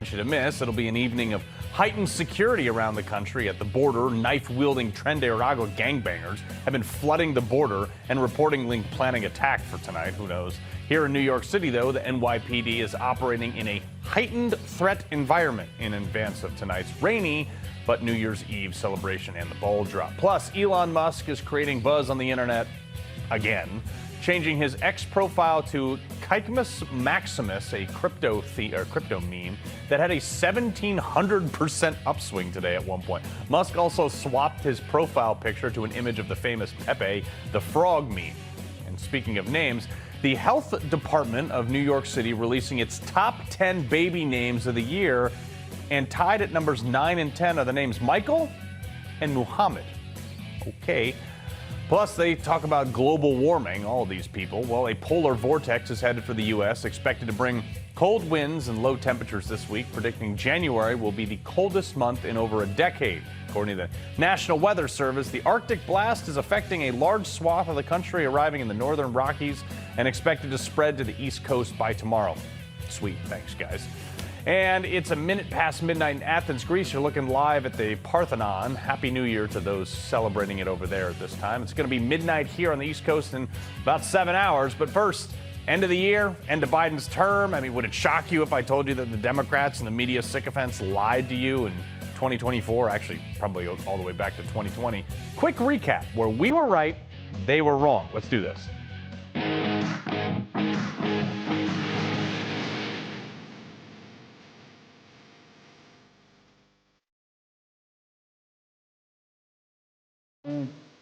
To miss. It'll be an evening of heightened security around the country at the border. Knife-wielding Tren de Aragua gangbangers have been flooding the border and reportedly planning attack for tonight. Who knows? Here in New York City, though, the NYPD is operating in a heightened threat environment in advance of tonight's rainy but New Year's Eve celebration and the ball drop. Plus, Elon Musk is creating buzz on the internet again, changing his X profile to Chimus Maximus, a crypto meme that had a 1,700% upswing today at one point. Musk also swapped his profile picture to an image of the famous Pepe the Frog meme. And speaking of names, the Health Department of New York City releasing its top 10 baby names of the year, and tied at numbers 9 and 10 are the names Michael and Muhammad. Okay. Plus, they talk about global warming, all these people. Well, a polar vortex is headed for the U.S., expected to bring cold winds and low temperatures this week, predicting January will be the coldest month in over a decade. According to the National Weather Service, the Arctic blast is affecting a large swath of the country, arriving in the northern Rockies and expected to spread to the East Coast by tomorrow. Sweet, thanks, guys. And it's a minute past midnight in Athens, Greece. You're looking live at the Parthenon. Happy New Year to those celebrating it over there at this time. It's going to be midnight here on the East Coast in about 7 hours. But first, end of the year, end of Biden's term. I mean, would it shock you if I told you that the Democrats and the media sycophants lied to you in 2024? Actually, probably all the way back to 2020. Quick recap. Where we were right, they were wrong. Let's do this.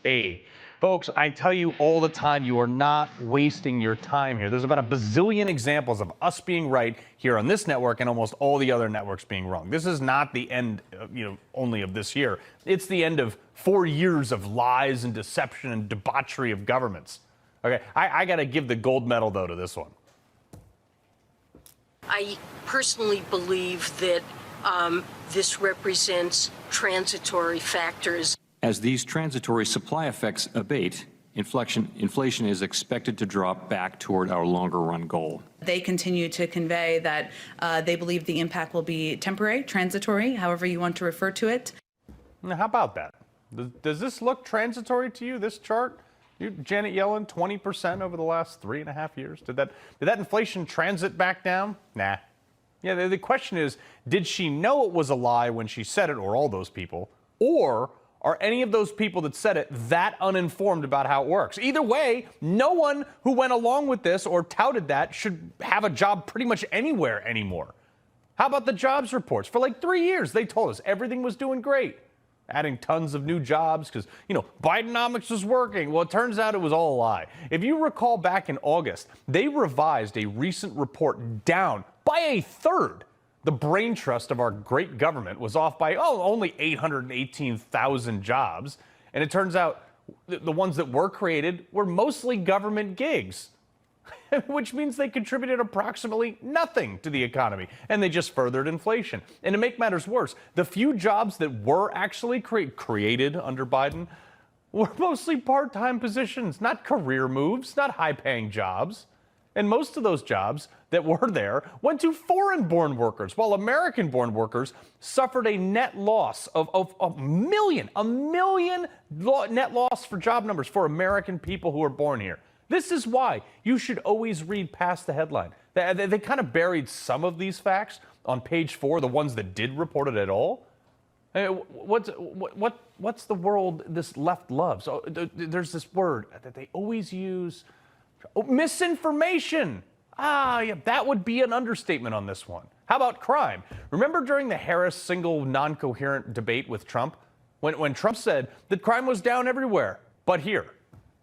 Hey, folks, I tell you all the time, you are not wasting your time here. There's about a bazillion examples of us being right here on this network and almost all the other networks being wrong. This is not the end, only of this year. It's the end of 4 years of lies and deception and debauchery of governments. Okay, I got to give the gold medal, though, to this one. I personally believe that this represents transitory factors. As these transitory supply effects abate, inflation is expected to drop back toward our longer-run goal. They continue to convey that they believe the impact will be temporary, transitory, however you want to refer to it. Now, how about that? Does this look transitory to you, this chart? Janet Yellen, 20% over the last 3.5 years. Did that inflation transit back down? Nah. Yeah, the question is, did she know it was a lie when she said it, or all those people, or are any of those people that said it that uninformed about how it works? Either way, no one who went along with this or touted that should have a job pretty much anywhere anymore. How about the jobs reports? For like 3 years, they told us everything was doing great, adding tons of new jobs because, Bidenomics was working. Well, it turns out it was all a lie. If you recall back in August, they revised a recent report down by a third. The brain trust of our great government was off by, only 818,000 jobs. And it turns out the ones that were created were mostly government gigs, which means they contributed approximately nothing to the economy. And they just furthered inflation. And to make matters worse, the few jobs that were actually created under Biden were mostly part-time positions, not career moves, not high-paying jobs. And most of those jobs that were there went to foreign-born workers, while American-born workers suffered a net loss of a million net loss for job numbers for American people who are born here. This is why you should always read past the headline. They kind of buried some of these facts on page 4, the ones that did report it at all. What's the world this left loves? Oh, there's this word that they always use. Misinformation. Yeah, that would be an understatement on this one. How about crime? Remember during the Harris single non-coherent debate with Trump? When Trump said that crime was down everywhere but here.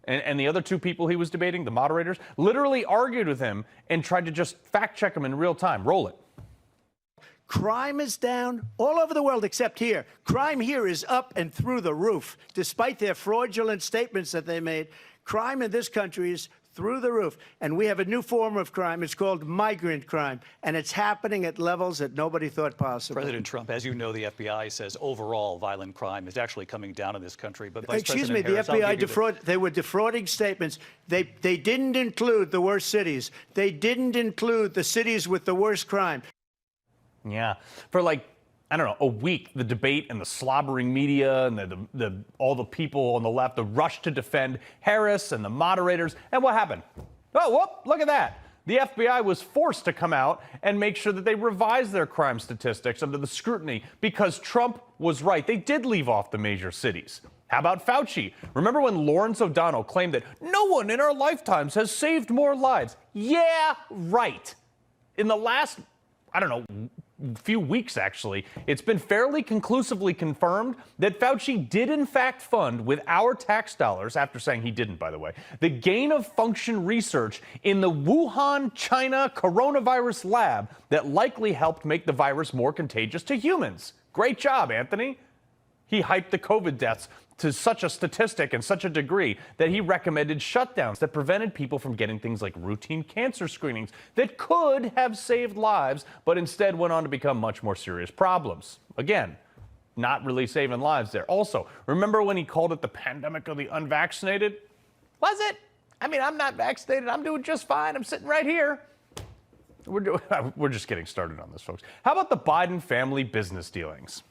And the other two people he was debating, the moderators, literally argued with him and tried to just fact check him in real time. Roll it. Crime is down all over the world except here. Crime here is up and through the roof. Despite their fraudulent statements that they made, crime in this country is through the roof. And we have a new form of crime. It's called migrant crime. And it's happening at levels that nobody thought possible. President Trump, as you know, the FBI says overall violent crime is actually coming down in this country. But Excuse me, the FBI they were defrauding statements. They didn't include the worst cities. They didn't include the cities with the worst crime. Yeah. For like, I don't know, a week, the debate and the slobbering media and all the people on the left, the rush to defend Harris and the moderators. And what happened? Oh, whoop, look at that. The FBI was forced to come out and make sure that they revised their crime statistics under the scrutiny because Trump was right. They did leave off the major cities. How about Fauci? Remember when Lawrence O'Donnell claimed that no one in our lifetimes has saved more lives? Yeah, right. In the last, I don't know, few weeks, actually, it's been fairly conclusively confirmed that Fauci did in fact fund with our tax dollars, after saying he didn't, by the way, the gain of function research in the Wuhan, China coronavirus lab that likely helped make the virus more contagious to humans. Great job, Anthony. He hyped the COVID deaths to such a statistic and such a degree that he recommended shutdowns that prevented people from getting things like routine cancer screenings that could have saved lives, but instead went on to become much more serious problems. Again, not really saving lives there. Also, remember when he called it the pandemic of the unvaccinated? Was it? I mean, I'm not vaccinated. I'm doing just fine. I'm sitting right here. We're just getting started on this, folks. How about the Biden family business dealings?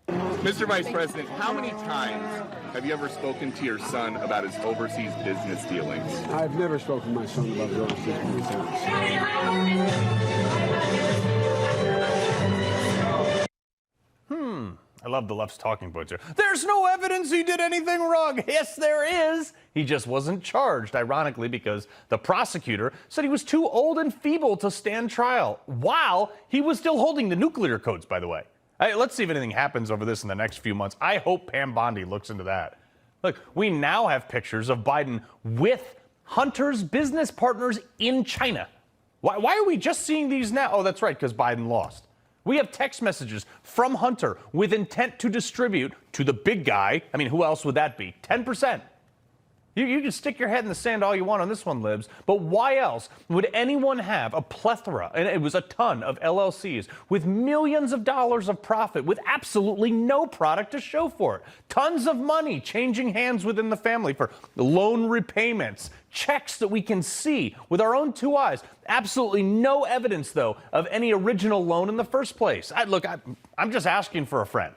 Mr. Vice President, how many times have you ever spoken to your son about his overseas business dealings? I've never spoken to my son about his overseas business dealings. I love the left's talking points here. There's no evidence he did anything wrong. Yes, there is. He just wasn't charged, ironically, because the prosecutor said he was too old and feeble to stand trial, while he was still holding the nuclear codes, by the way. Hey, let's see if anything happens over this in the next few months. I hope Pam Bondi looks into that. Look, we now have pictures of Biden with Hunter's business partners in China. Why are we just seeing these now? Oh, that's right, because Biden lost. We have text messages from Hunter with intent to distribute to the big guy. I mean, who else would that be? 10%. You can stick your head in the sand all you want on this one, Libs, but why else would anyone have a plethora, and it was a ton of LLCs, with millions of dollars of profit with absolutely no product to show for it? Tons of money changing hands within the family for loan repayments, checks that we can see with our own two eyes. Absolutely no evidence, though, of any original loan in the first place. I'm just asking for a friend.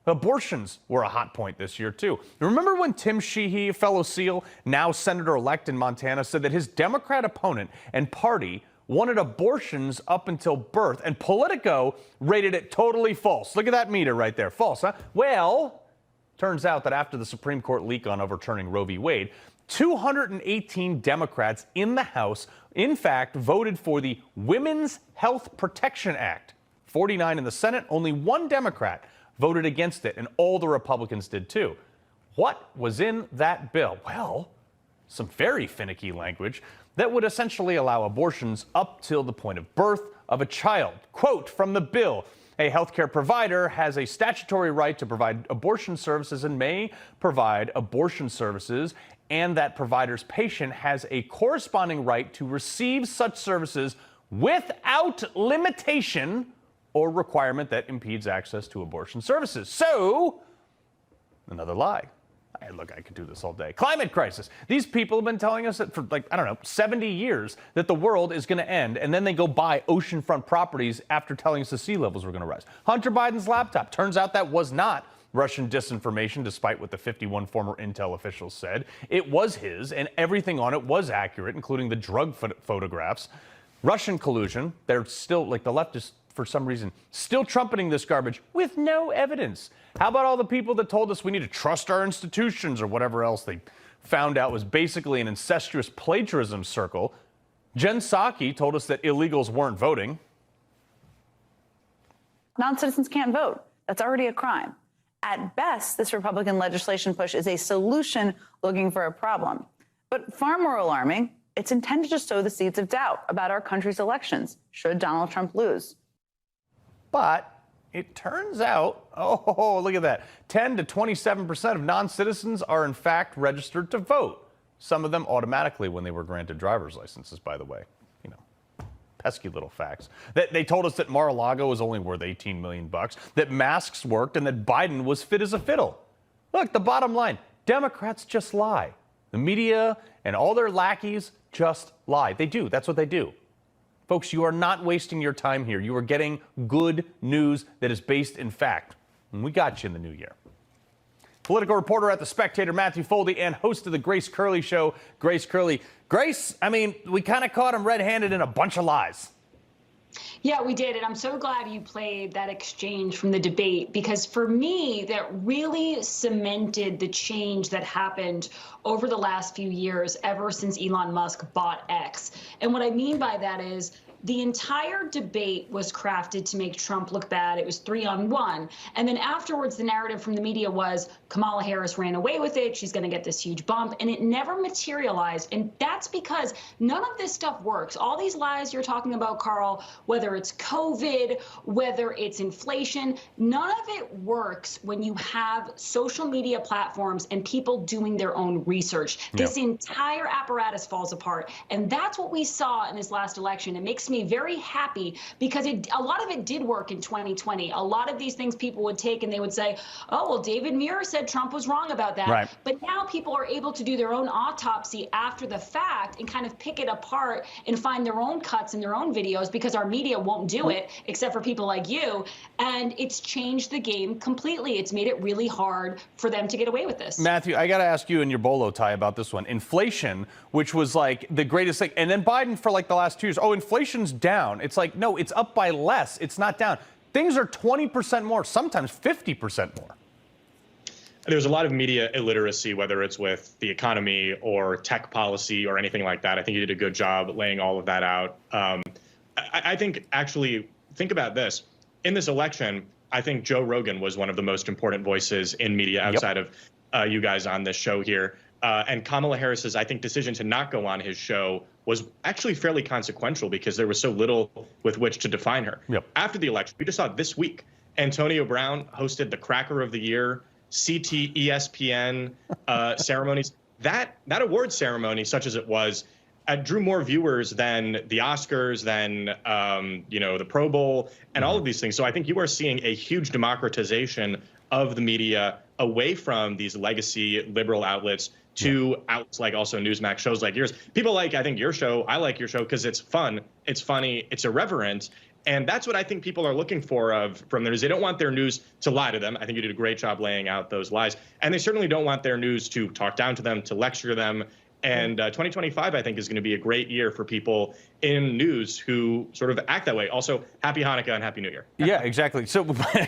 Abortions were a hot point this year, too. Remember when Tim Sheehy, fellow SEAL, now senator-elect in Montana, said that his Democrat opponent and party wanted abortions up until birth, and Politico rated it totally false. Look at that meter right there. False, huh? Well, turns out that after the Supreme Court leak on overturning Roe v. Wade, 218 Democrats in the House, in fact, voted for the Women's Health Protection Act. 49 in the Senate, only one Democrat voted against it, and all the Republicans did too. What was in that bill? Well, some very finicky language that would essentially allow abortions up till the point of birth of a child. Quote from the bill: a healthcare provider has a statutory right to provide abortion services and may provide abortion services, and that provider's patient has a corresponding right to receive such services without limitation or requirement that impedes access to abortion services. So, another lie. Look, I could do this all day. Climate crisis. These people have been telling us that for 70 years that the world is going to end, and then they go buy oceanfront properties after telling us the sea levels were going to rise. Hunter Biden's laptop. Turns out that was not Russian disinformation, despite what the 51 former intel officials said. It was his, and everything on it was accurate, including the drug photographs. Russian collusion. They're still, the leftists, for some reason, still trumpeting this garbage with no evidence. How about all the people that told us we need to trust our institutions or whatever else they found out was basically an incestuous plagiarism circle? Jen Psaki told us that illegals weren't voting. Non-citizens can't vote. That's already a crime. At best, this Republican legislation push is a solution looking for a problem. But far more alarming, it's intended to sow the seeds of doubt about our country's elections, should Donald Trump lose. But it turns out, oh, look at that, 10 to 27% of non-citizens are in fact registered to vote. Some of them automatically when they were granted driver's licenses, by the way. Pesky little facts. They told us that Mar-a-Lago was only worth $18 million, that masks worked, and that Biden was fit as a fiddle. Look, the bottom line, Democrats just lie. The media and all their lackeys just lie. They do. That's what they do. Folks, you are not wasting your time here. You are getting good news that is based in fact. And we got you in the new year. Political reporter at The Spectator, Matthew Foldy, and host of the Grace Curley Show, Grace Curley. Grace, I mean, we kind of caught him red-handed in a bunch of lies. Yeah, we did. And I'm so glad you played that exchange from the debate, because for me, that really cemented the change that happened over the last few years, ever since Elon Musk bought X. And what I mean by that is, the entire debate was crafted to make Trump look bad. It was 3-on-1. And then afterwards, the narrative from the media was Kamala Harris ran away with it. She's going to get this huge bump. And it never materialized. And that's because none of this stuff works. All these lies you're talking about, Carl, whether it's COVID, whether it's inflation, none of it works when you have social media platforms and people doing their own research. This entire apparatus falls apart. And that's what we saw in this last election. It makes me very happy because a lot of it did work in 2020. A lot of these things people would take and they would say, oh, well, David Muir said Trump was wrong about that. Right. But now people are able to do their own autopsy after the fact and kind of pick it apart and find their own cuts in their own videos because our media won't do it, except for people like you. And it's changed the game completely. It's made it really hard for them to get away with this. Matthew, I got to ask you in your bolo tie about this one. Inflation, which was like the greatest thing. And then Biden for like the last 2 years, oh, inflation's down. It's like, no, it's up by less. It's not down. Things are 20% more, sometimes 50% more. There's a lot of media illiteracy, whether it's with the economy or tech policy or anything like that. I think you did a good job laying all of that out. I think actually, think about this. In this election, I think Joe Rogan was one of the most important voices in media outside of you guys on this show here. And Kamala Harris's, I think, decision to not go on his show was actually fairly consequential because there was so little with which to define her. After the election, we just saw this week, Antonio Brown hosted the Cracker of the Year, CT, ESPN ceremonies. That award ceremony, such as it was, drew more viewers than the Oscars, than the Pro Bowl, and all of these things. So I think you are seeing a huge democratization of the media away from these legacy liberal outlets to outlets like also Newsmax, shows like yours. People like, I think, your show. I like your show because it's fun, it's funny, it's irreverent. And that's what I think people are looking for from their news. They don't want their news to lie to them. I think you did a great job laying out those lies. And they certainly don't want their news to talk down to them, to lecture them. And 2025, I think, is going to be a great year for people in news who sort of act that way. Also, happy Hanukkah and happy New Year. Yeah, exactly. So,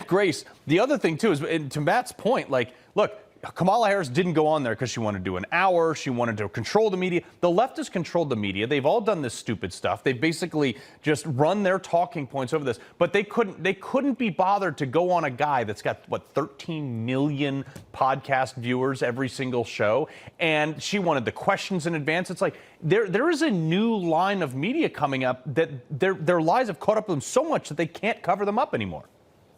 Grace, the other thing, too, is to Matt's point, like, look, Kamala Harris didn't go on there because she wanted to do an hour. She wanted to control the media. The left has controlled the media. They've all done this stupid stuff. They've basically just run their talking points over this. But they couldn't be bothered to go on a guy that's got, 13 million podcast viewers every single show. And she wanted the questions in advance. It's like there is a new line of media coming up that their lies have caught up with them so much that they can't cover them up anymore.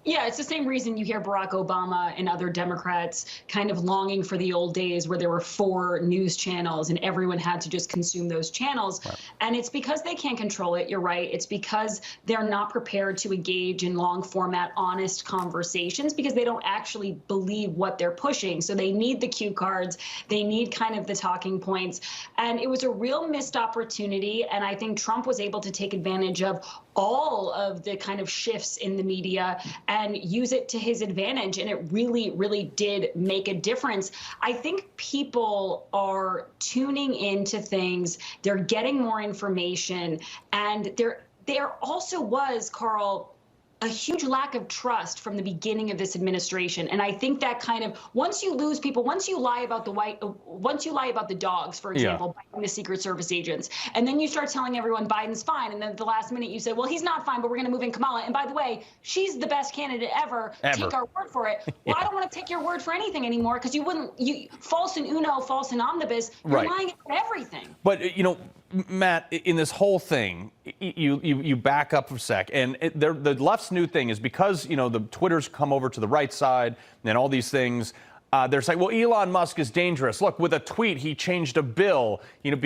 Yeah, it's the same reason you hear Barack Obama and other Democrats kind of longing for the old days where there were 4 news channels and everyone had to just consume those channels. Right. And it's because they can't control it. You're right. It's because they're not prepared to engage in long format, honest conversations because they don't actually believe what they're pushing. So they need the cue cards. They need kind of the talking points. And it was a real missed opportunity. And I think Trump was able to take advantage of all of the kind of shifts in the media and use it to his advantage. And it really, really did make a difference. I think people are tuning into things. They're getting more information. And there also was, Carl, a huge lack of trust from the beginning of this administration. And I think that kind of, once you lose people, once you lie about the dogs, for example, biting the Secret Service agents, and then you start telling everyone Biden's fine, and then at the last minute you say, well, he's not fine, but we're going to move in Kamala. And by the way, she's the best candidate ever. Take our word for it. Well, I don't want to take your word for anything anymore because you false in uno, false in omnibus. You're lying about everything. But, Matt, in this whole thing, you back up for a sec, and the left's new thing is because, the Twitter's come over to the right side and all these things, they're saying, well, Elon Musk is dangerous. Look, with a tweet, he changed a bill,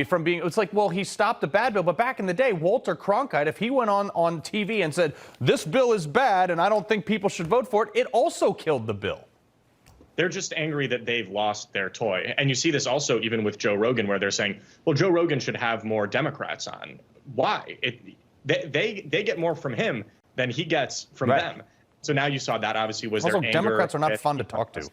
from being, it's like, well, he stopped a bad bill. But back in the day, Walter Cronkite, if he went on TV and said, this bill is bad and I don't think people should vote for it, it also killed the bill. They're just angry that they've lost their toy. And you see this also even with Joe Rogan, where they're saying, well, Joe Rogan should have more Democrats on. Why? they get more from him than he gets from them. So now you saw that obviously was also, their anger. Democrats are not fun to talk to.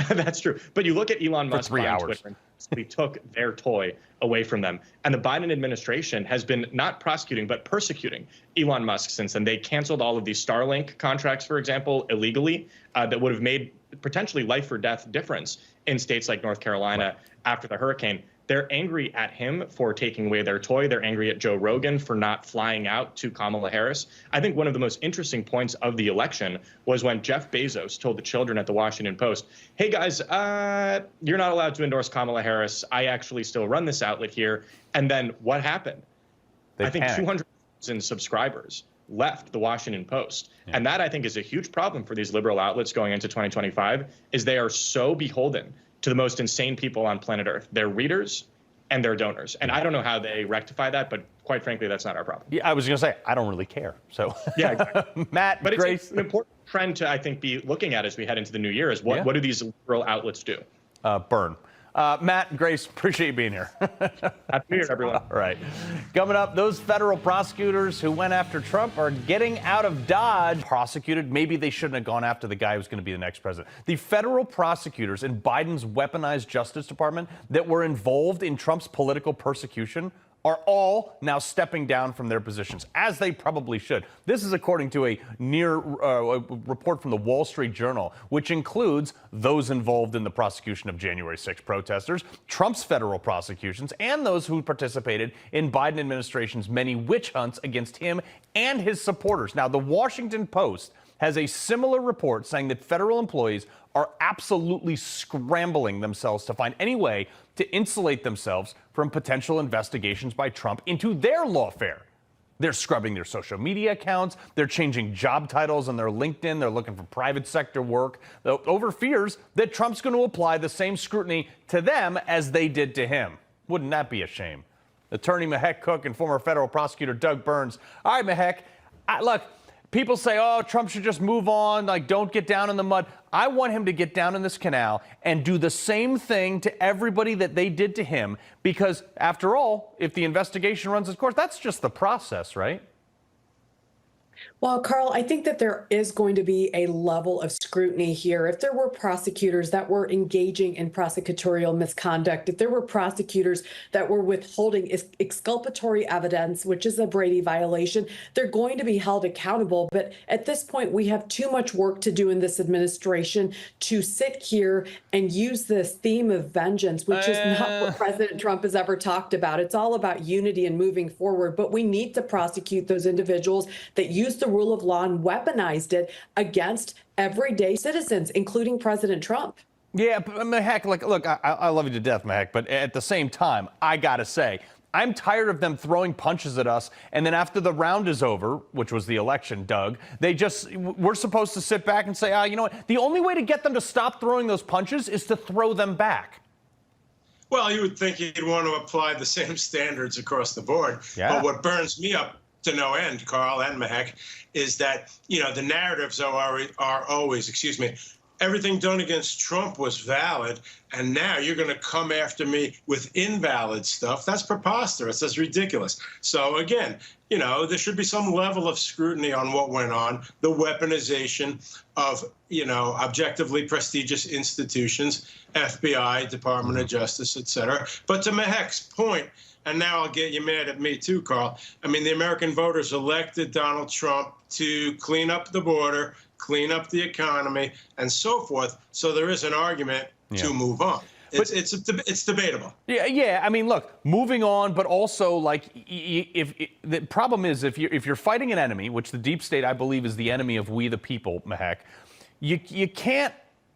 That's true. But you look at Elon Musk For 3 on hours. Twitter and simply took their toy away from them. And the Biden administration has been not prosecuting, but persecuting Elon Musk since then. They canceled all of these Starlink contracts, for example, illegally, that would have made potentially life or death difference in states like North Carolina after the hurricane. They're angry at him for taking away their toy. They're angry at Joe Rogan for not flying out to Kamala Harris. I think one of the most interesting points of the election was when Jeff Bezos told the children at the Washington Post, hey, guys, you're not allowed to endorse Kamala Harris. I actually still run this outlet here. And then what happened? I think 200,000 subscribers left the Washington Post. Yeah. And that, I think, is a huge problem for these liberal outlets going into 2025, is they are so beholden to the most insane people on planet Earth, their readers and their donors. And I don't know how they rectify that, but quite frankly, that's not our problem. Yeah, I was going to say, I don't really care. So, yeah, exactly. Matt, but Grace. It's an important trend to, I think, be looking at as we head into the new year is what do these liberal outlets do? Burn. Matt, Grace, appreciate you being here. Happy New Year, everyone. All right. Coming up, those federal prosecutors who went after Trump are getting out of Dodge. Prosecuted, maybe they shouldn't have gone after the guy who's going to be the next president. The federal prosecutors in Biden's weaponized Justice Department that were involved in Trump's political persecution are all now stepping down from their positions, as they probably should. This is according to a report from the Wall Street Journal, which includes those involved in the prosecution of January 6 protesters, Trump's federal prosecutions, and those who participated in Biden administration's many witch hunts against him and his supporters. Now, the Washington Post has a similar report saying that federal employees are absolutely scrambling themselves to find any way to insulate themselves from potential investigations by Trump into their lawfare. They're scrubbing their social media accounts. They're changing job titles on their LinkedIn. They're looking for private sector work over fears that Trump's going to apply the same scrutiny to them as they did to him. Wouldn't that be a shame? Attorney Mehek Cook and former federal prosecutor Doug Burns. All right, Mehek, look, people say, oh, Trump should just move on, like, don't get down in the mud. I want him to get down in this canal and do the same thing to everybody that they did to him, because, after all, if the investigation runs its course, that's just the process, right? Well, Carl, I think that there is going to be a level of scrutiny here. If there were prosecutors that were engaging in prosecutorial misconduct, if there were prosecutors that were withholding exculpatory evidence, which is a Brady violation, they're going to be held accountable. But at this point, we have too much work to do in this administration to sit here and use this theme of vengeance, which is not what President Trump has ever talked about. It's all about unity and moving forward. But we need to prosecute those individuals that use the rule of law and weaponized it against everyday citizens, including President Trump. Yeah, but Mehek, look, I love you to death, Mehek, but at the same time, I gotta say, I'm tired of them throwing punches at us, and then after the round is over, which was the election, Doug, we're supposed to sit back and say, you know what, the only way to get them to stop throwing those punches is to throw them back. Well, you would think you'd want to apply the same standards across the board. Yeah. But what burns me up to no end, Carl and Mehek, is that, the narratives are always, everything done against Trump was valid, and now you're going to come after me with invalid stuff. That's preposterous. That's ridiculous. So again, there should be some level of scrutiny on what went on, the weaponization of, objectively prestigious institutions, FBI, Department of Justice, et cetera. But to Mehek's point, and now I'll get you mad at me too, Carl. I mean, the American voters elected Donald Trump to clean up the border, clean up the economy, and so forth. So there is an argument to move on. It's debatable. Yeah. I mean, look, moving on, but also, like, if the problem is if you're fighting an enemy, which the deep state, I believe, is the enemy of we the people, Mehek, you can't.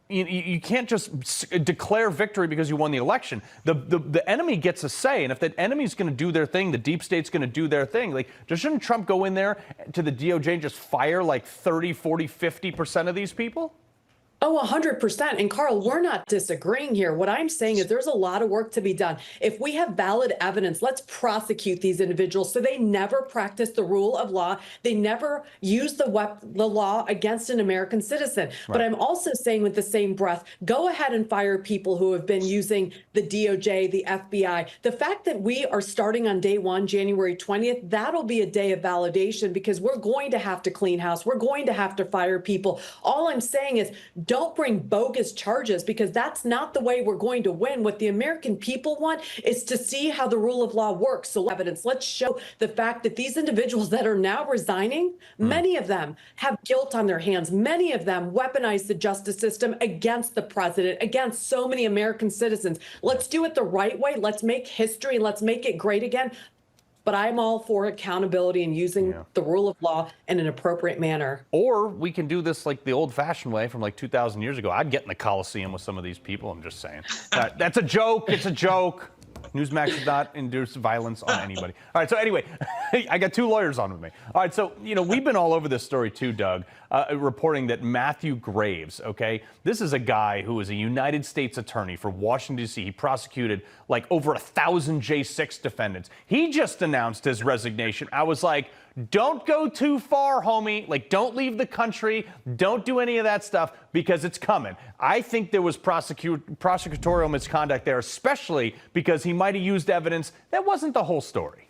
You can't just declare victory because you won the election. The enemy gets a say, and if that enemy's going to do their thing, the deep state's going to do their thing. Like, shouldn't Trump go in there to the DOJ and just fire like 30, 40, 50% of these people? Oh, 100%. And Carl, we're not disagreeing here. What I'm saying is there's a lot of work to be done. If we have valid evidence, let's prosecute these individuals so they never practice the rule of law. They never use the law against an American citizen. Right. But I'm also saying with the same breath, go ahead and fire people who have been using the DOJ, the FBI. The fact that we are starting on day one, January 20th, that'll be a day of validation because we're going to have to clean house. We're going to have to fire people. All I'm saying is don't bring bogus charges because that's not the way we're going to win. What the American people want is to see how the rule of law works. So evidence, let's show the fact that these individuals that are now resigning, many of them have guilt on their hands. Many of them weaponize the justice system against the president, against so many American citizens. Let's do it the right way. Let's make history. Let's make it great again. But I'm all for accountability and using the rule of law in an appropriate manner. Or we can do this like the old-fashioned way from like 2,000 years ago. I'd get in the Coliseum with some of these people. I'm just saying. That's a joke. It's a joke. Newsmax does not induce violence on anybody. All right, so anyway, I got two lawyers on with me. All right, so, we've been all over this story too, Doug, reporting that Matthew Graves, okay, this is a guy who is a United States attorney for Washington, D.C. He prosecuted like over 1,000 J6 defendants. He just announced his resignation. I was like, don't go too far, homie. Like, don't leave the country. Don't do any of that stuff because it's coming. I think there was prosecutorial misconduct there, especially because he might have used evidence that wasn't the whole story.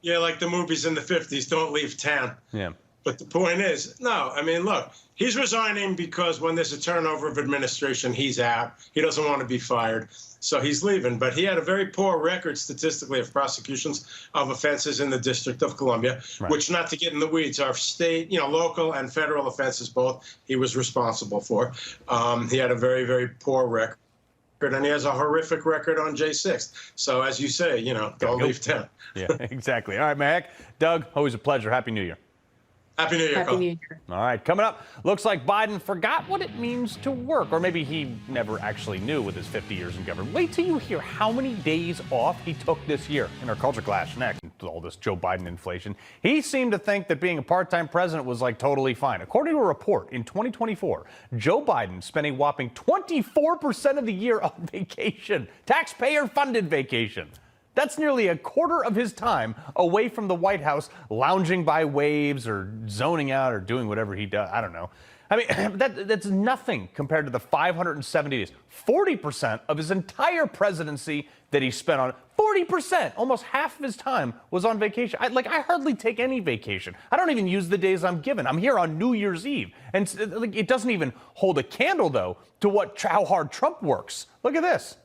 Yeah, like the movies in the 50s, don't leave town. Yeah. But the point is, no, I mean, look, he's resigning because when there's a turnover of administration, he's out. He doesn't want to be fired. So he's leaving. But he had a very poor record statistically of prosecutions of offenses in the District of Columbia, which, not to get in the weeds, are state, local and federal offenses both he was responsible for. He had a very, very poor record. And he has a horrific record on J6. So as you say, don't leave town. Yeah, exactly. All right, Mac. Doug, always a pleasure. Happy New Year. Happy New Year. Happy New Year. All right, coming up, looks like Biden forgot what it means to work, or maybe he never actually knew with his 50 years in government. Wait till you hear how many days off he took this year in our Culture Clash next. With all this Joe Biden inflation, he seemed to think that being a part-time president was like totally fine. According to a report, in 2024, Joe Biden spent a whopping 24% of the year on vacation, taxpayer-funded vacation. That's nearly a quarter of his time away from the White House, lounging by waves or zoning out or doing whatever he does. I don't know. I mean, that's nothing compared to the 570 days. 40% of his entire presidency that he spent on 40%, almost half of his time was on vacation. I hardly take any vacation. I don't even use the days I'm given. I'm here on New Year's Eve. And it doesn't even hold a candle, though, to how hard Trump works. Look at this.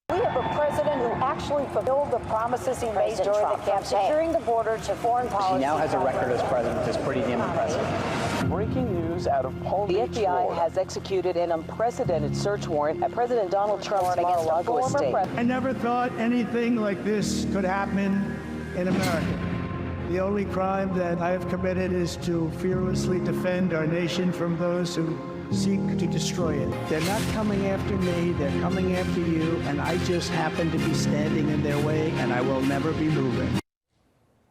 We have a president who actually fulfilled the promises he made during the campaign, securing the border to foreign policy. He now has a record as president that's pretty damn impressive. Breaking news out of Palm Beach, The FBI has executed an unprecedented search warrant at President Donald Trump's Mar-a-Lago estate. I never thought anything like this could happen in America. The only crime that I have committed is to fearlessly defend our nation from those who seek to destroy it. They're not coming after me, they're coming after you, and I just happen to be standing in their way, and I will never be moving.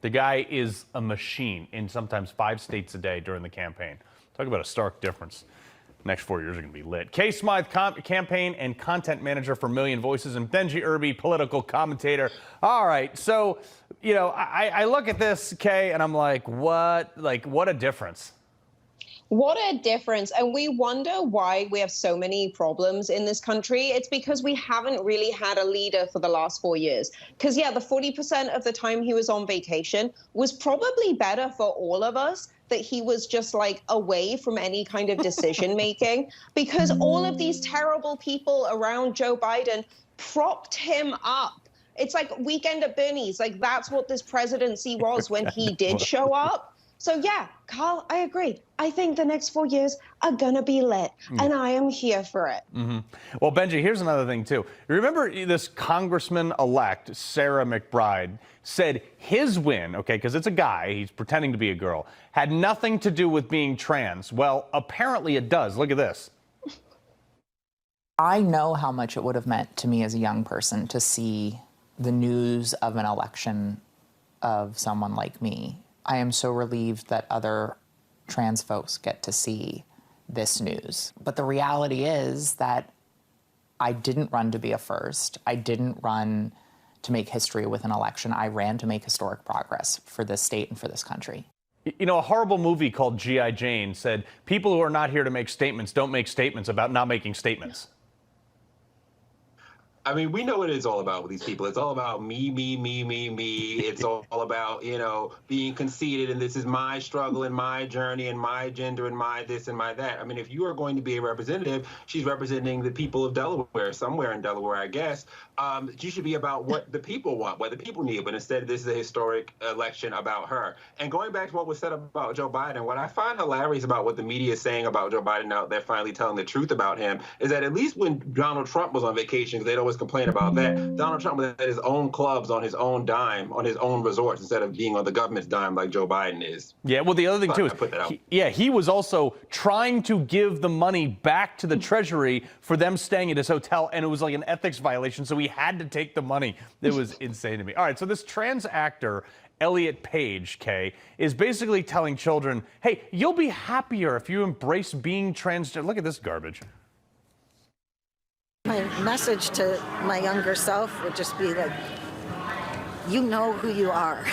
The guy is a machine in sometimes 5 states a day during the campaign. Talk about a stark difference. Next 4 years are going to be lit. Kay Smythe, campaign and content manager for Million Voices, and Benji Irby, political commentator. All right, so, I look at this, Kay, and I'm like, what a difference. What a difference. And we wonder why we have so many problems in this country. It's because we haven't really had a leader for the last 4 years. Because, the 40% of the time he was on vacation was probably better for all of us that he was just away from any kind of decision making, because all of these terrible people around Joe Biden propped him up. It's like Weekend at Bernie's. That's what this presidency was when he did show up. So, Carl, I agree. I think the next 4 years are going to be lit, and I am here for it. Mm-hmm. Well, Benji, here's another thing, too. Remember this congressman-elect, Sarah McBride, said his win, because it's a guy, he's pretending to be a girl, had nothing to do with being trans. Well, apparently it does. Look at this. I know how much it would have meant to me as a young person to see the news of an election of someone like me. I am so relieved that other trans folks get to see this news. But the reality is that I didn't run to be a first. I didn't run to make history with an election. I ran to make historic progress for this state and for this country. You know, a horrible movie called G.I. Jane said, people who are not here to make statements don't make statements about not making statements. I mean, we know what it's all about with these people. It's all about me. It's all about, being conceited, and this is my struggle and my journey and my agenda and my this and my that. I mean, if you are going to be a representative, she's representing the people of Delaware, somewhere in Delaware, I guess. You should be about what the people want, what the people need. But instead, this is a historic election about her. And going back to what was said about Joe Biden, what I find hilarious about what the media is saying about Joe Biden now they're finally telling the truth about him is that at least when Donald Trump was on vacation, because they'd always complain about that, Donald Trump was at his own clubs on his own dime, on his own resorts, instead of being on the government's dime like Joe Biden is. Yeah, well, the other thing, too, is he was also trying to give the money back to the Treasury for them staying at his hotel, and it was like an ethics violation, so he had to take the money. It was insane to me. All right, so this trans actor, Elliot Page, Kay, is basically telling children, hey, you'll be happier if you embrace being transgender. Look at this garbage. My message to my younger self would just be like, you know who you are,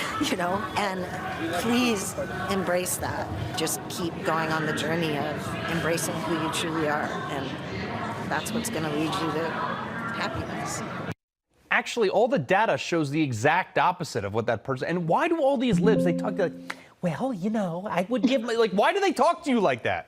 and please embrace that. Just keep going on the journey of embracing who you truly are, and that's what's going to lead you to happiness. Actually, all the data shows the exact opposite of what that person. And why do all these libs, they talk like, well, I would give my, why do they talk to you like that?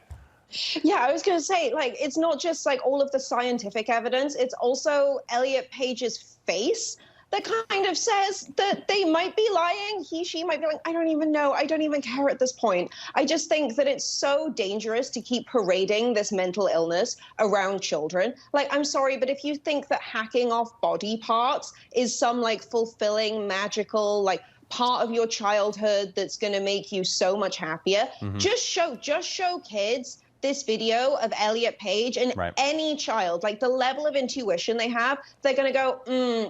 Yeah, I was going to say, it's not just all of the scientific evidence. It's also Elliot Page's face that kind of says that they might be lying. She might be like, I don't even know. I don't even care at this point. I just think that it's so dangerous to keep parading this mental illness around children. I'm sorry, but if you think that hacking off body parts is some fulfilling, magical, part of your childhood that's going to make you so much happier, just show kids this video of Elliot Page, and any child, the level of intuition they have, they're going to go,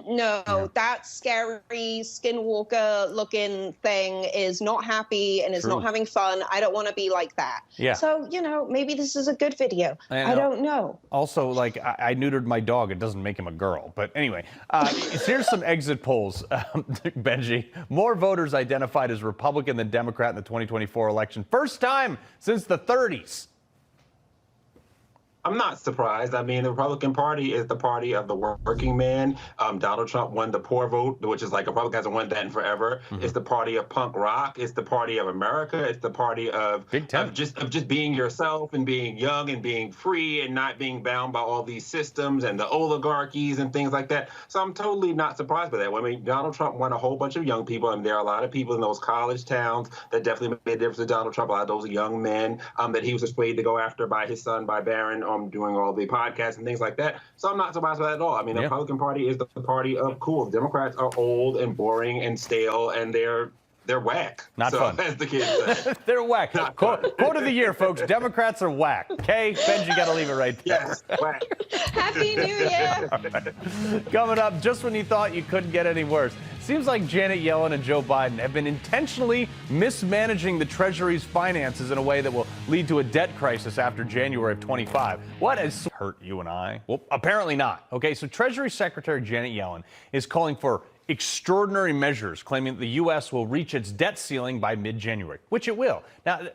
no, that scary skinwalker looking thing is not happy and is not having fun. I don't want to be like that. Yeah. So, maybe this is a good video. I don't know. Also, I neutered my dog. It doesn't make him a girl. But anyway, here's some exit polls, Benji. More voters identified as Republican than Democrat in the 2024 election. First time since the 30s. I'm not surprised. I mean, the Republican Party is the party of the working man. Donald Trump won the poor vote, which is Republicans hasn't won that in forever. It's the party of punk rock. It's the party of America. It's the party of just being yourself and being young and being free and not being bound by all these systems and the oligarchies and things like that. So I'm totally not surprised by that. I mean, Donald Trump won a whole bunch of young people, and there are a lot of people in those college towns that definitely made a difference to Donald Trump. A lot of those young men that he was persuaded to go after by his son, by Barron, doing all the podcasts and things like that. So I'm not surprised by that at all. I mean, the Republican Party is the party of cool. Democrats are old and boring and stale, and they're whack. Not fun. As the kids say. They're whack. Quote of the year, folks. Democrats are whack. Okay? Benji, got to leave it right there. Yes, whack. Happy New Year. Right. Coming up, just when you thought you couldn't get any worse. Seems like Janet Yellen and Joe Biden have been intentionally mismanaging the Treasury's finances in a way that will lead to a debt crisis after January of 25. What has hurt you and I? Well, apparently not. Okay, so Treasury Secretary Janet Yellen is calling for extraordinary measures, claiming that the U.S. will reach its debt ceiling by mid-January, which it will. Now,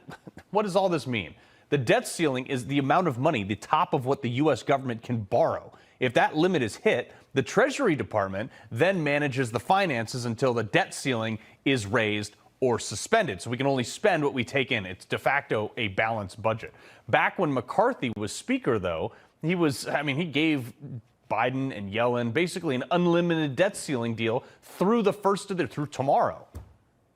what does all this mean? The debt ceiling is the amount of money, the top of what the U.S. government can borrow. If that limit is hit, the Treasury Department then manages the finances until the debt ceiling is raised or suspended. So we can only spend what we take in. It's de facto a balanced budget. Back when McCarthy was Speaker, though, he gave Biden and Yellen basically an unlimited debt ceiling deal through through tomorrow.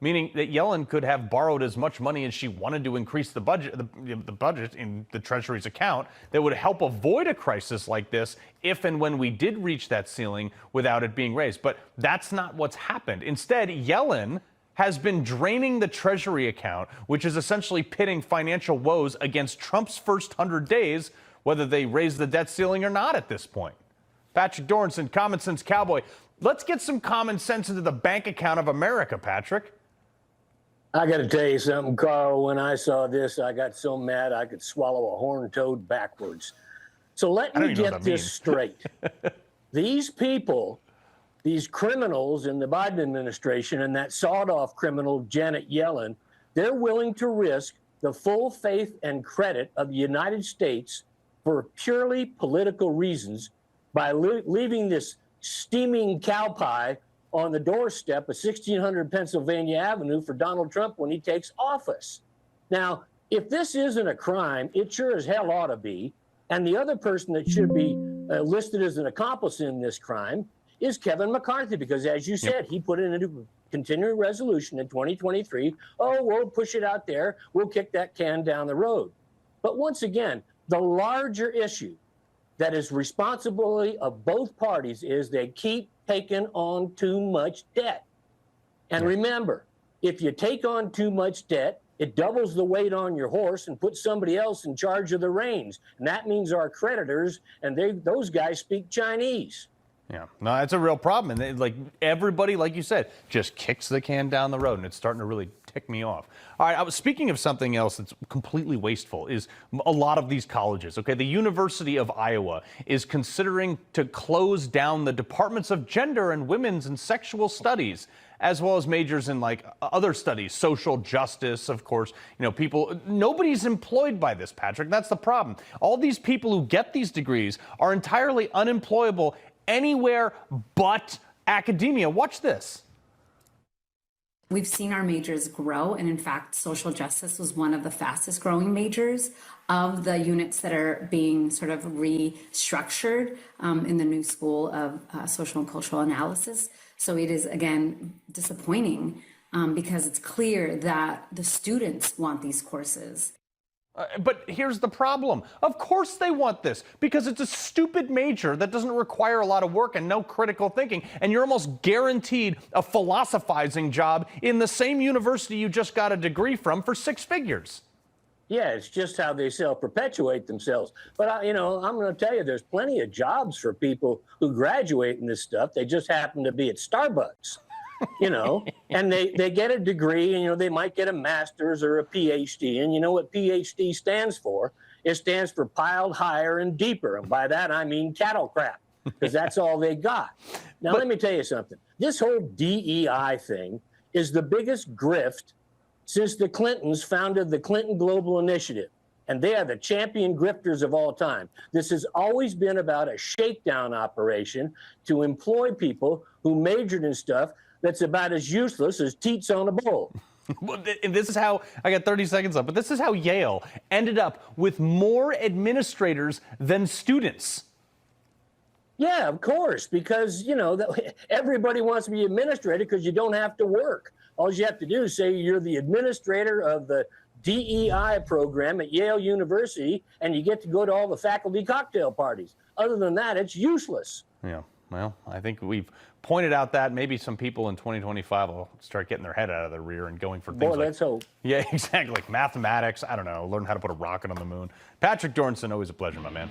Meaning that Yellen could have borrowed as much money as she wanted to increase the budget in the Treasury's account that would help avoid a crisis like this if and when we did reach that ceiling without it being raised. But that's not what's happened. Instead, Yellen has been draining the Treasury account, which is essentially pitting financial woes against Trump's first 100 days, whether they raise the debt ceiling or not at this point. Patrick Dornson, Common Sense Cowboy. Let's get some common sense into the bank account of America, Patrick. I got to tell you something, Carl. When I saw this, I got so mad I could swallow a horned toad backwards. So let me get this straight. These people, these criminals in the Biden administration and that sawed-off criminal Janet Yellen, they're willing to risk the full faith and credit of the United States for purely political reasons by leaving this steaming cow pie on the doorstep of 1600 Pennsylvania Avenue for Donald Trump when he takes office. Now, if this isn't a crime, it sure as hell ought to be. And the other person that should be listed as an accomplice in this crime is Kevin McCarthy, because as you said, he put in a continuing resolution in 2023. Oh, we'll push it out there. We'll kick that can down the road. But once again, the larger issue that is responsibility of both parties is they keep taking on too much debt. And remember, if you take on too much debt, it doubles the weight on your horse and puts somebody else in charge of the reins. And that means our creditors, and those guys speak Chinese. Yeah, no, it's a real problem. And like everybody, like you said, just kicks the can down the road, and it's starting to really tick me off. All right, I was speaking of something else that's completely wasteful is a lot of these colleges. Okay, the University of Iowa is considering to close down the departments of gender and women's and sexual studies, as well as majors in like other studies, social justice, of course. You know, nobody's employed by this, Patrick. That's the problem. All these people who get these degrees are entirely unemployable anywhere but academia. Watch this. We've seen our majors grow, and in fact, social justice was one of the fastest growing majors of the units that are being sort of restructured in the new school of social and cultural analysis. So it is, again, disappointing because it's clear that the students want these courses. But here's the problem. Of course they want this, because it's a stupid major that doesn't require a lot of work and no critical thinking, and you're almost guaranteed a philosophizing job in the same university you just got a degree from for 6 figures. Yeah, it's just how they self-perpetuate themselves. But, I'm going to tell you, there's plenty of jobs for people who graduate in this stuff. They just happen to be at Starbucks. And they get a degree, and, they might get a master's or a PhD. And you know what PhD stands for? It stands for piled higher and deeper. And by that, I mean cattle crap, because that's all they got. Now, let me tell you something. This whole DEI thing is the biggest grift since the Clintons founded the Clinton Global Initiative. And they are the champion grifters of all time. This has always been about a shakedown operation to employ people who majored in stuff that's about as useless as teats on a bowl. And this is how, I got 30 seconds left, but this is how Yale ended up with more administrators than students. Yeah, of course, because, everybody wants to be administrator because you don't have to work. All you have to do is say you're the administrator of the DEI program at Yale University, and you get to go to all the faculty cocktail parties. Other than that, it's useless. Yeah, well, I think we've pointed out that maybe some people in 2025 will start getting their head out of the rear and going for things like... let's hope. Yeah, exactly, like mathematics, I don't know, learn how to put a rocket on the moon. Patrick Dornson, always a pleasure, my man.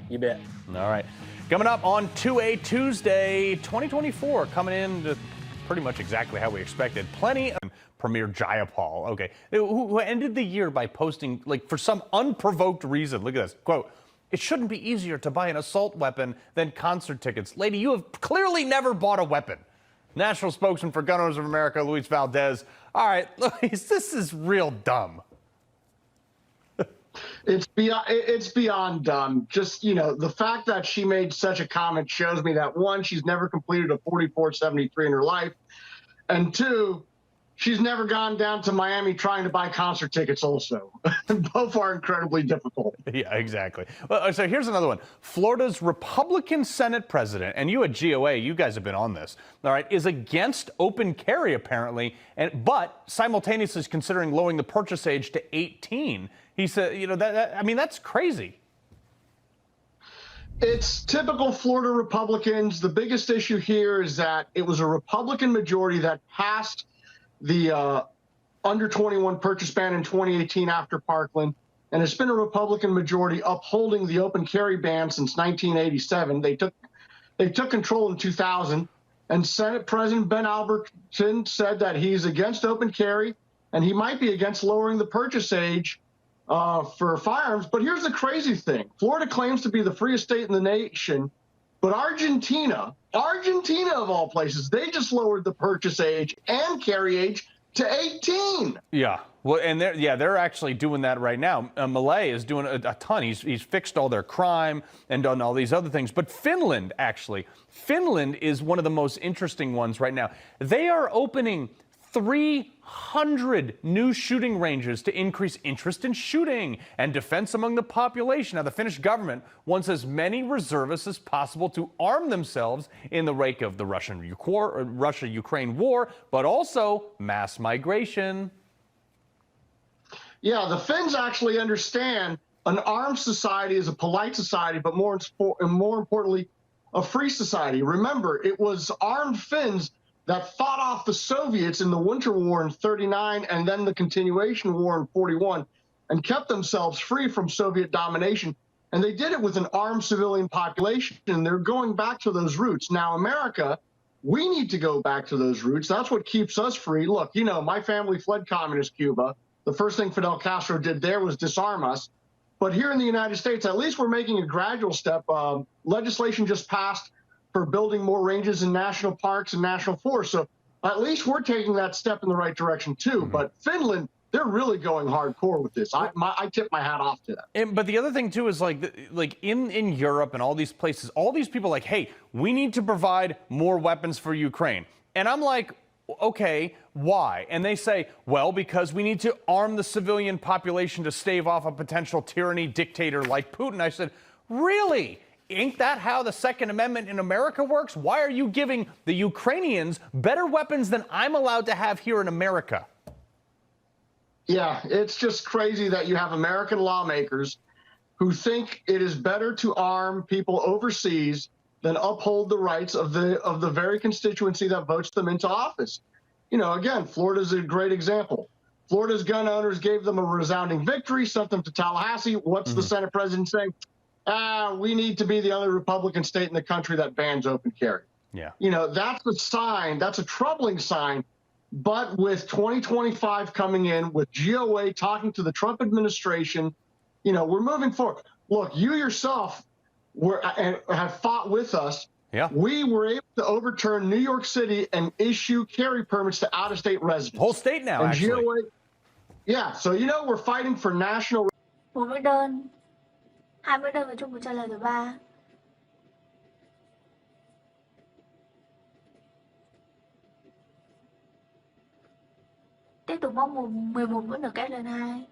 You bet. All right, coming up on 2A Tuesday, 2024, coming in to pretty much exactly how we expected. Plenty of Premier Jayapal, okay, who ended the year by posting, like, for some unprovoked reason, look at this, quote, "It shouldn't be easier to buy an assault weapon than concert tickets. Lady, you have clearly never bought a weapon." National spokesman for Gun Owners of America, Luis Valdez. All right, Luis, this is real dumb. It's beyond dumb. Just, the fact that she made such a comment shows me that, one, she's never completed a 4473 in her life, and two, she's never gone down to Miami trying to buy concert tickets also. Both are incredibly difficult. Yeah, exactly. Well, so here's another one. Florida's Republican Senate president, and you at GOA, you guys have been on this, all right, is against open carry apparently, but simultaneously is considering lowering the purchase age to 18. He said, that's crazy. It's typical Florida Republicans. The biggest issue here is that it was a Republican majority that passed the under 21 purchase ban in 2018 after Parkland, and it's been a Republican majority upholding the open carry ban since 1987. They took control in 2000, and Senate President Ben Albertson said that he's against open carry. and he might be against lowering the purchase age for firearms. But here's the crazy thing. Florida claims to be the freest state in the nation, but Argentina of all places, they just lowered the purchase age and carry age to 18. Yeah. Well, and they're actually doing that right now. Malay is doing a ton. He's fixed all their crime and done all these other things. But Finland is one of the most interesting ones right now. They are opening 300 new shooting ranges to increase interest in shooting and defense among the population. Now, the Finnish government wants as many reservists as possible to arm themselves in the wake of the Russia-Ukraine war, but also mass migration. Yeah, the Finns actually understand an armed society is a polite society, but more importantly, a free society. Remember, it was armed Finns that fought off the Soviets in the Winter War in '39 and then the continuation war in '41 and kept themselves free from Soviet domination. And they did it with an armed civilian population. And they're going back to those roots. Now, America, we need to go back to those roots. That's what keeps us free. Look, you know, my family fled communist Cuba. The first thing Fidel Castro did there was disarm us. But here in the United States, at least we're making a gradual step. Legislation just passed for building more ranges in national parks and national forests. So at least we're taking that step in the right direction, too. But Finland, they're really going hardcore with this. I tip my hat off to them. But the other thing, too, is like in Europe and all these places, all these people are like, hey, we need to provide more weapons for Ukraine. And I'm like, okay, why? And they say, well, because we need to arm the civilian population to stave off a potential tyranny dictator like Putin. I said, really? Ain't that how the Second Amendment in America works? Why are you giving the Ukrainians better weapons than I'm allowed to have here in America? Yeah, it's just crazy that you have American lawmakers who think it is better to arm people overseas than uphold the rights of the very constituency that votes them into office. You know, again, Florida's a great example. Florida's gun owners gave them a resounding victory, sent them to Tallahassee. What's the Senate president saying? We need to be the only Republican state in the country that bans open carry. Yeah. You know, that's a sign, that's a troubling sign. But with 2025 coming in, with GOA talking to the Trump administration, you know, we're moving forward. Look, you yourself have fought with us. Yeah. We were able to overturn New York City and issue carry permits to out-of-state residents. Whole state now, and actually. GOA, yeah, so you know we're fighting for national. 40 đơn, 20 đơn và Trung Quốc trả lời thứ 3. Tiếp tục bóc 11 vẫn được kết lên 2.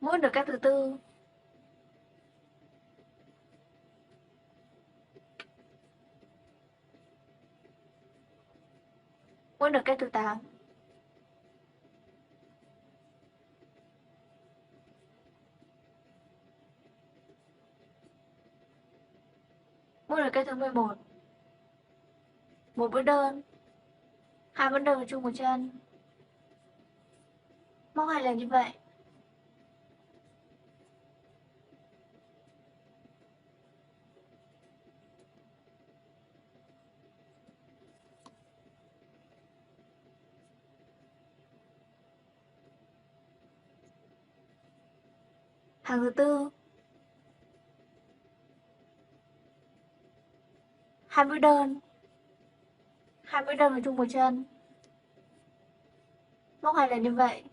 Muốn được kết thứ 4. Muốn được kết thứ 8. Muốn được kết thứ 11. Một bữa đơn. 2 bữa đơn và chung một chân. Móc 2 lần như vậy. Hàng thứ 4. 20 đơn. 20 đơn vào chung một chân. Móc 2 lần như vậy.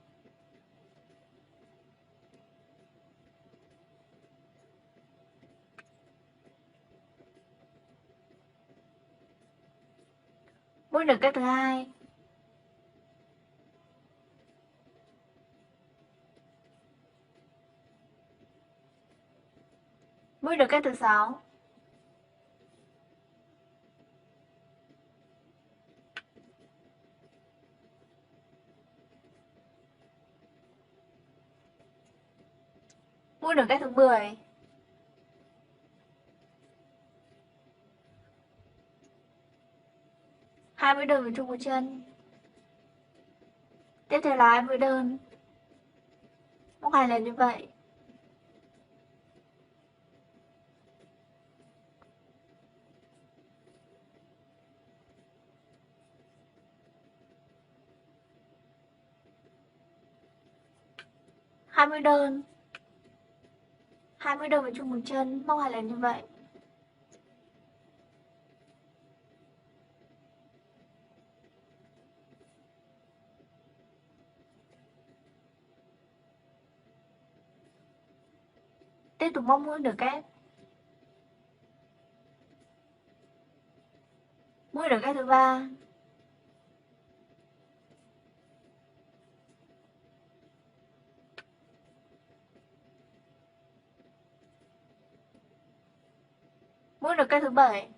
Mũi được kết thứ 2. Mũi được kết thứ 6. Mũi được kết thứ 10. Hai mươi đơn vào chung một chân. Tiếp theo là 20 đơn. Móc 2 lần như vậy. 20 đơn. 20 đơn vào chung một chân, móc 2 lần như vậy. Tiếp tục móc mũi nửa kép. Mũi nửa kép thứ 3. Mũi nửa kép thứ 7.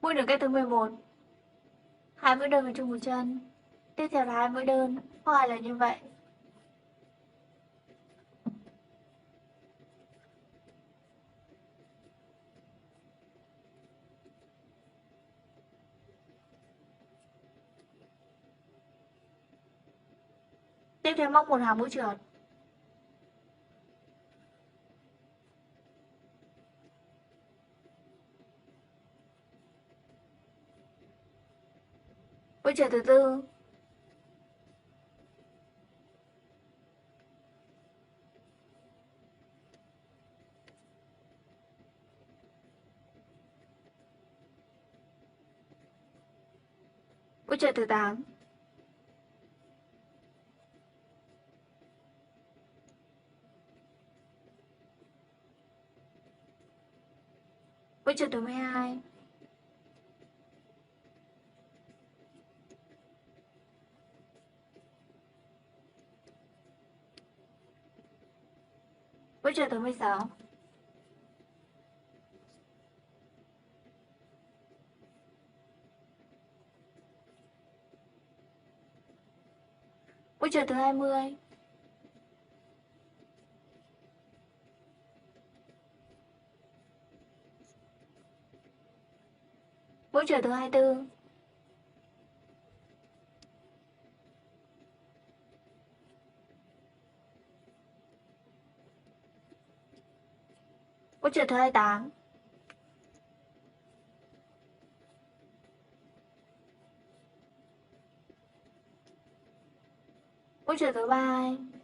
Mũi nửa kép thứ 11. 2 mũi đơn vào chung một chân. Tiếp theo là 2 mũi đơn, móc 2 lần như vậy. Tiếp theo móc một hàng mũi trượt. Mũi trượt thứ 4. Mũi trượt thứ 8. Mũi trượt thứ 12. Mũi trượt thứ 16. Mũi trượt thứ 20. Mũi trượt thứ 24. Mũi trượt thứ 28. Mũi trượt thứ 32.